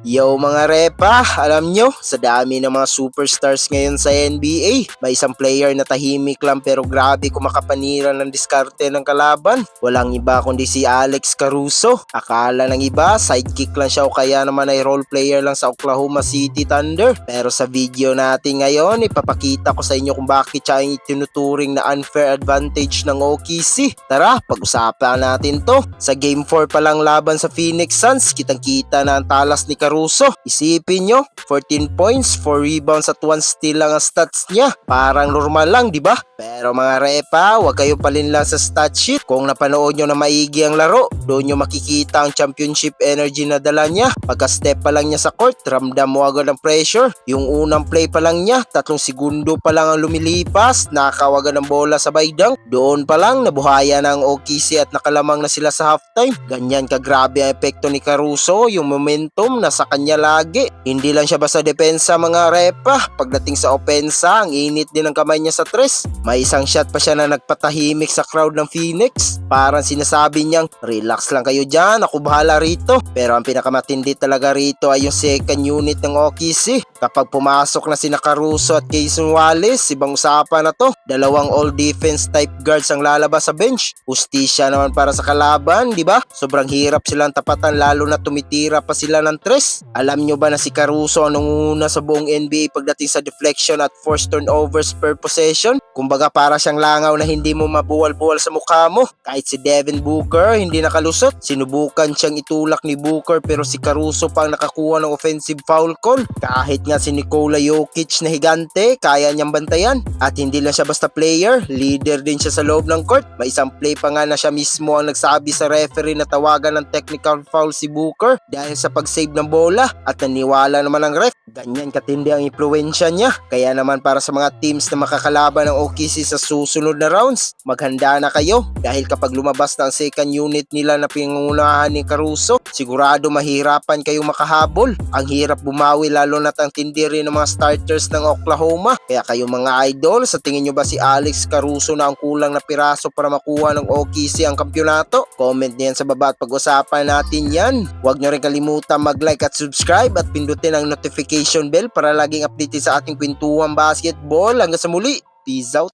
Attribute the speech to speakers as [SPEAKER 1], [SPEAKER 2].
[SPEAKER 1] Yo mga repa, alam nyo, sa dami ng mga superstars ngayon sa NBA, may isang player na tahimik lang pero grabe kumakapanira ng diskarte ng kalaban. Walang iba kundi si Alex Caruso. Akala ng iba, sidekick lang siya o kaya naman ay role player lang sa Oklahoma City Thunder. Pero sa video natin ngayon, ipapakita ko sa inyo kung bakit siya ay tinuturing na unfair advantage ng OKC. Tara, pag-usapan natin to. Sa Game 4 pa lang laban sa Phoenix Suns, kitang-kita na ang talas ni Caruso. Isipin nyo, 14 points, 4 rebounds at 1 steal lang ang stats niya. Parang normal lang, di ba? Pero mga repa, huwag kayong palinlang sa stat sheet. Kung napanood nyo na maigi ang laro, doon nyo makikita ang championship energy na dala niya. Pagka-step pa lang niya sa court, ramdam mo agad ang pressure. Yung unang play pa lang niya, 3 segundo pa lang ang lumilipas, nakawagan ng bola sa baydang. Doon pa lang, nabuhaya na ang OKC at nakalamang na sila sa halftime. Ganyan kagrabe ang epekto ni Caruso, yung momentum nasa kanya lagi. Hindi lang siya basta depensa mga repa. Pagdating sa opensa, ang init din ang kamay niya sa tres. May isang shot pa siya na nagpatahimik sa crowd ng Phoenix. Parang sinasabi niyang, relax lang kayo dyan, ako bahala rito. Pero ang pinakamatindi talaga rito ay yung second unit ng OKC. Kapag pumasok na sina Caruso at Cason Wallace, ibang usapan na to. Dalawang all-defense type guards ang lalabas sa bench. Hustisya naman para sa kalaban, di ba? Sobrang hirap silang tapatan lalo na tumitira pa sila ng tres. Alam nyo ba na si Caruso ang nangunguna sa buong NBA pagdating sa deflection at forced turnovers per possession? Kumbaga para siyang langaw na hindi mo mabuwal-buwal sa mukha mo. Kahit si Devin Booker hindi nakalusot. Sinubukan siyang itulak ni Booker pero si Caruso pa ang nakakuha ng offensive foul call. Kahit nga si Nikola Jokic na higante, kaya niyang bantayan. At hindi lang siya basta player, leader din siya sa loob ng court. May isang play pa nga na siya mismo ang nagsabi sa referee na tawagan ng technical foul si Booker dahil sa pag-save ng bola at naniwala naman ang ref. Ganyan katindi ang impluensya niya. Kaya naman para sa mga teams na makakalaban ng OKC sa susunod na rounds, maghanda na kayo dahil kapag lumabas na ang second unit nila na pinangunahan ni Caruso, sigurado mahirapan kayong makahabol. Ang hirap bumawi lalo na't ang tindi rin ng mga starters ng Oklahoma. Kaya kayo mga idol, sa tingin nyo ba si Alex Caruso na ang kulang na piraso para makuha ng OKC ang kampyonato? Comment niyan sa baba at pag-usapan natin yan. Huwag nyo rin kalimutan mag-like at subscribe at pindutin ang notification bell para laging updated sa ating kwentuhan basketball. Hanggang sa muli, peace out!